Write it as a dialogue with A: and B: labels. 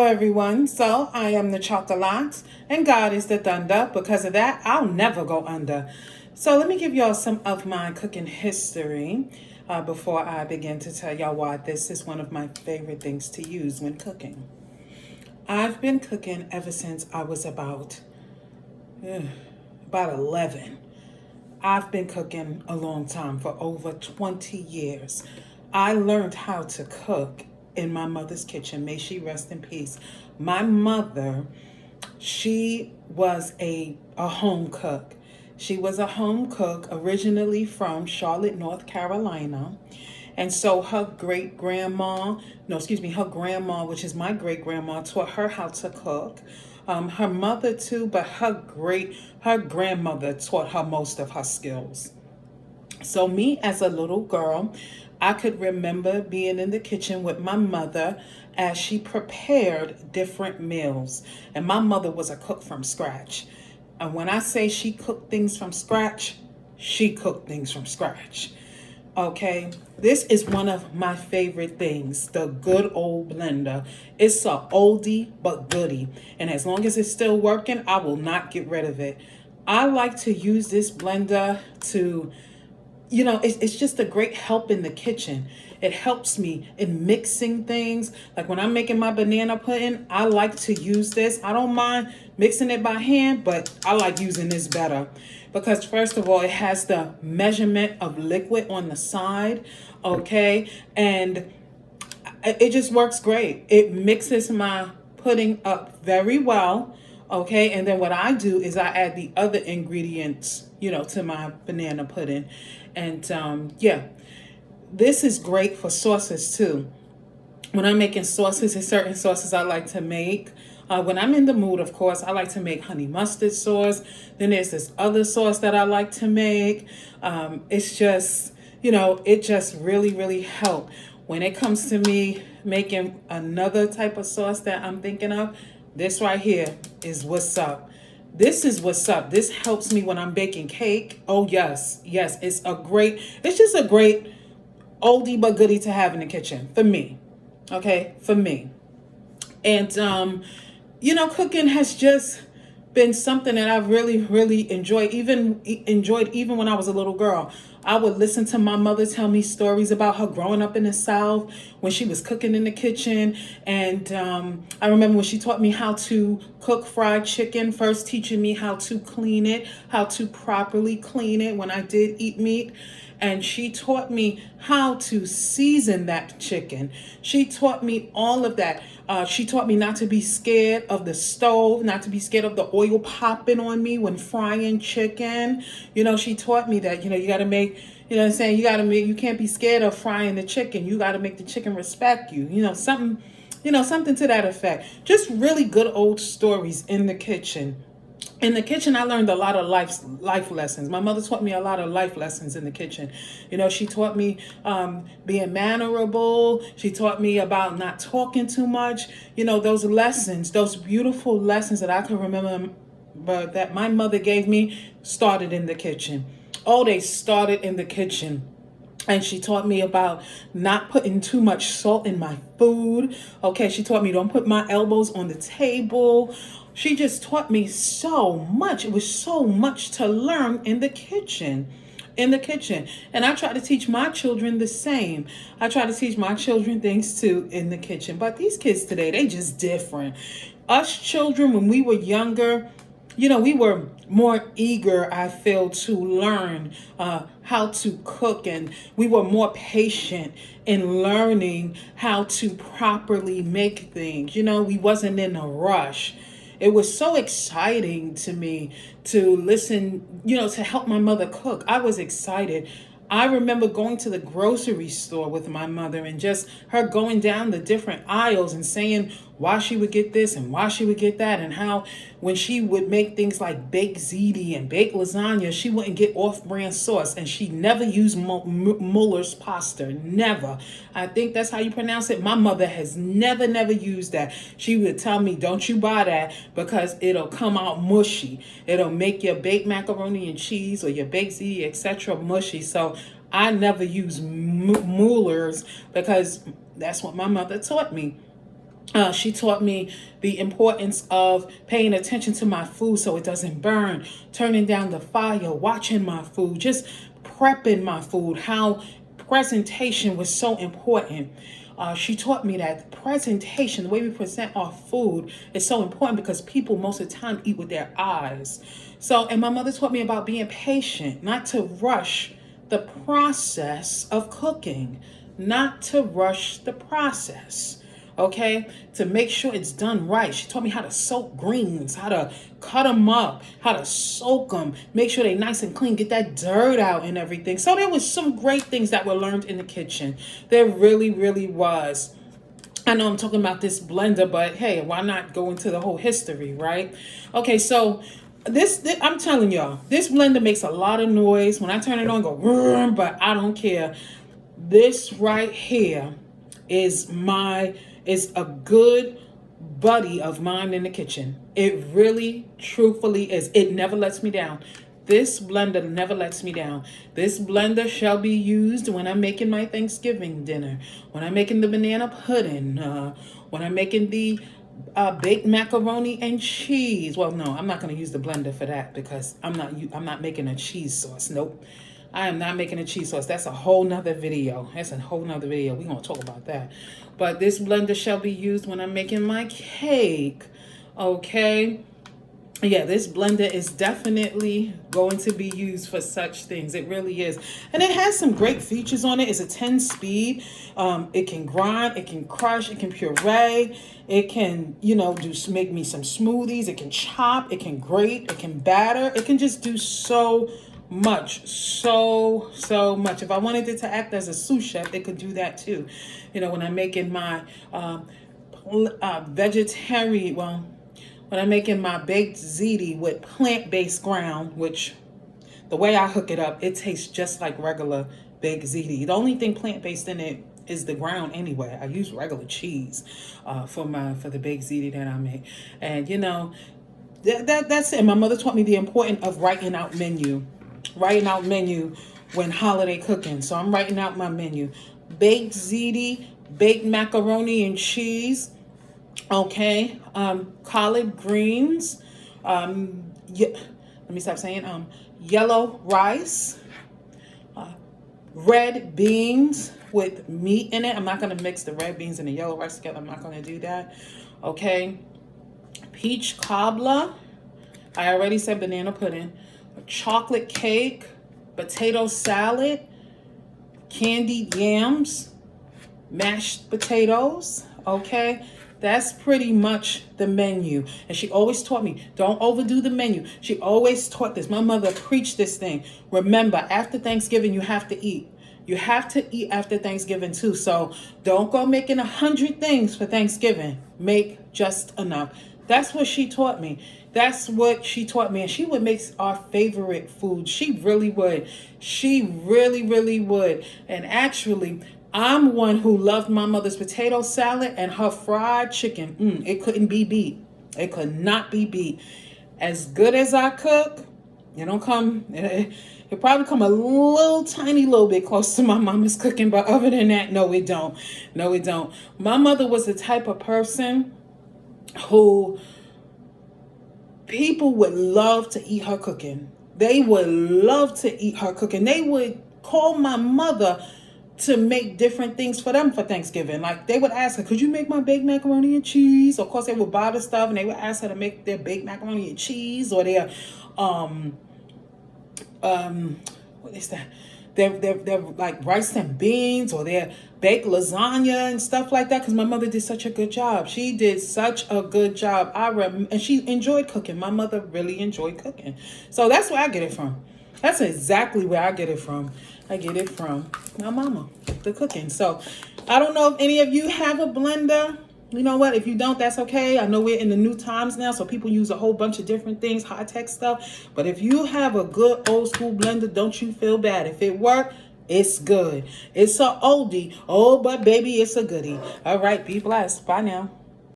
A: everyone. So I am the Chocolate and God is the Thunder. Because of that, I'll never go under. So let me give y'all some of my cooking history before I begin to tell y'all why this is one of my favorite things to use when cooking. I've been cooking ever since I was about 11. I've been cooking a long time, for over 20 years. I learned how to cook in my mother's kitchen. May she rest in peace. My mother, she was a home cook. She was a home cook originally from Charlotte, North Carolina. And so her great grandma, no, excuse me, her grandma, which is my great grandma, taught her how to cook. Her mother too, but her grandmother taught her most of her skills. So me as a little girl, I could remember being in the kitchen with my mother as she prepared different meals. And my mother was a cook from scratch. And when I say she cooked things from scratch, she cooked things from scratch. Okay, this is one of my favorite things, the good old blender. It's a oldie but goodie, and as long as it's still working, I will not get rid of it. I like to use this blender to, it's just a great help in the kitchen. It helps me in mixing things. Like when I'm making my banana pudding, I like to use this. I don't mind mixing it by hand, but I like using this better because first of all, it has the measurement of liquid on the side, okay? And it just works great. It mixes my pudding up very well, okay? And then what I do is I add the other ingredients, to my banana pudding. And yeah, this is great for sauces too. When I'm making sauces, there's certain sauces I like to make. When I'm in the mood, of course, I like to make honey mustard sauce. Then there's this other sauce that I like to make. It's just, it just really, really helped. When it comes to me making another type of sauce that I'm thinking of, this right here is what's up. This is what's up. This helps me when I'm baking cake. Oh, yes. Yes, it's just a great oldie but goodie to have in the kitchen for me. Okay, for me. And cooking has just been something that I've really, really enjoyed even when I was a little girl. I would listen to my mother tell me stories about her growing up in the South when she was cooking in the kitchen. And I remember when she taught me how to cook fried chicken, first teaching me how to clean it, how to properly clean it when I did eat meat. And she taught me how to season that chicken. She taught me all of that. She taught me not to be scared of the stove, not to be scared of the oil popping on me when frying chicken. She taught me that, you got to make, you know what I'm saying? You can't be scared of frying the chicken. You got to make the chicken respect you. Something to that effect. Just really good old stories in the kitchen. In the kitchen, I learned a lot of life lessons. My mother taught me a lot of life lessons in the kitchen. She taught me being mannerable. She taught me about not talking too much. Those lessons, those beautiful lessons that I can remember that my mother gave me started in the kitchen. Oh, they started in the kitchen. And she taught me about not putting too much salt in my food. Okay, she taught me don't put my elbows on the table. She just taught me so much. It was so much to learn in the kitchen. In the kitchen. And I try to teach my children the same. I try to teach my children things too in the kitchen. But these kids today, they just different. Us children, when we were younger, we were more eager, I feel, to learn how to cook, and we were more patient in learning how to properly make things. We wasn't in a rush. It was so exciting to me to listen, to help my mother cook. I was excited. I remember going to the grocery store with my mother and just her going down the different aisles and saying why she would get this and why she would get that, and how when she would make things like baked ziti and baked lasagna, she wouldn't get off-brand sauce, and she never used Muller's pasta. Never. I think that's how you pronounce it. My mother has never used that. She would tell me, don't you buy that because it'll come out mushy. It'll make your baked macaroni and cheese or your baked ziti, etc. mushy. So I never use Muller's because that's what my mother taught me. She taught me the importance of paying attention to my food so it doesn't burn, turning down the fire, watching my food, just prepping my food, how presentation was so important. She taught me that presentation, the way we present our food, is so important because people most of the time eat with their eyes. So, and my mother taught me about being patient, not to rush the process of cooking, not to rush the process, okay, to make sure it's done right. She taught me how to soak greens, how to cut them up, how to soak them, make sure they're nice and clean, get that dirt out and everything. So there was some great things that were learned in the kitchen. There really, really was. I know I'm talking about this blender, but hey, why not go into the whole history, right? Okay, so this I'm telling y'all, this blender makes a lot of noise. When I turn it on, go, but I don't care. This right here is a good buddy of mine in the kitchen. It really, truthfully is. It never lets me down. This blender never lets me down. This blender shall be used when I'm making my Thanksgiving dinner, when I'm making the banana pudding, when I'm making the baked macaroni and cheese. Well, no, I'm not going to use the blender for that because I'm not making a cheese sauce. Nope. I am not making a cheese sauce. That's a whole nother video. That's a whole nother video. We're going to talk about that. But this blender shall be used when I'm making my cake. Okay. Yeah, this blender is definitely going to be used for such things. It really is. And it has some great features on it. It's a 10 speed. It can grind, it can crush, it can puree, it can, make me some smoothies, it can chop, it can grate, it can batter, it can just do so much, so much. If I wanted it to act as a sous chef, it could do that too. When I'm making my when I'm making my baked ziti with plant-based ground, which the way I hook it up, it tastes just like regular baked ziti. The only thing plant-based in it is the ground anyway. I use regular cheese for the baked ziti that I make. And that's it. My mother taught me the importance of writing out menu when holiday cooking. So I'm writing out my menu. Baked ziti, baked macaroni and cheese, okay, collard greens, let me stop saying, yellow rice, red beans with meat in it. I'm not going to mix the red beans and the yellow rice together. I'm not going to do that. Okay, peach cobbler. I already said banana pudding. Chocolate cake, potato salad, candied yams, mashed potatoes. Okay, that's pretty much the menu. And she always taught me, don't overdo the menu. She always taught this. My mother preached this thing. Remember, after Thanksgiving, you have to eat. You have to eat after Thanksgiving too. So don't go making 100 things for Thanksgiving. Make just enough. That's what she taught me. That's what she taught me. And she would make our favorite food. She really would. She really, really would. And actually, I'm one who loved my mother's potato salad and her fried chicken. It couldn't be beat. It could not be beat. As good as I cook, it probably come a tiny little bit close to my mama's cooking. But other than that, no, it don't. No, it don't. My mother was the type of person who people would love to eat her cooking. They would love to eat her cooking. They would call my mother to make different things for them for Thanksgiving. Like they would ask her, could you make my baked macaroni and cheese? Of course, they would buy the stuff and they would ask her to make their baked macaroni and cheese or their, what is that? They're like rice and beans or their baked lasagna and stuff like that. Because my mother did such a good job. She did such a good job. And she enjoyed cooking. My mother really enjoyed cooking. So that's where I get it from. That's exactly where I get it from. I get it from my mama, the cooking. So I don't know if any of you have a blender. You know what? If you don't, that's okay. I know we're in the new times now, so people use a whole bunch of different things, high-tech stuff. But if you have a good old school blender, don't you feel bad. If it works, it's good. It's a oldie. Oh, but baby, it's a goodie. All right, be blessed. Bye now.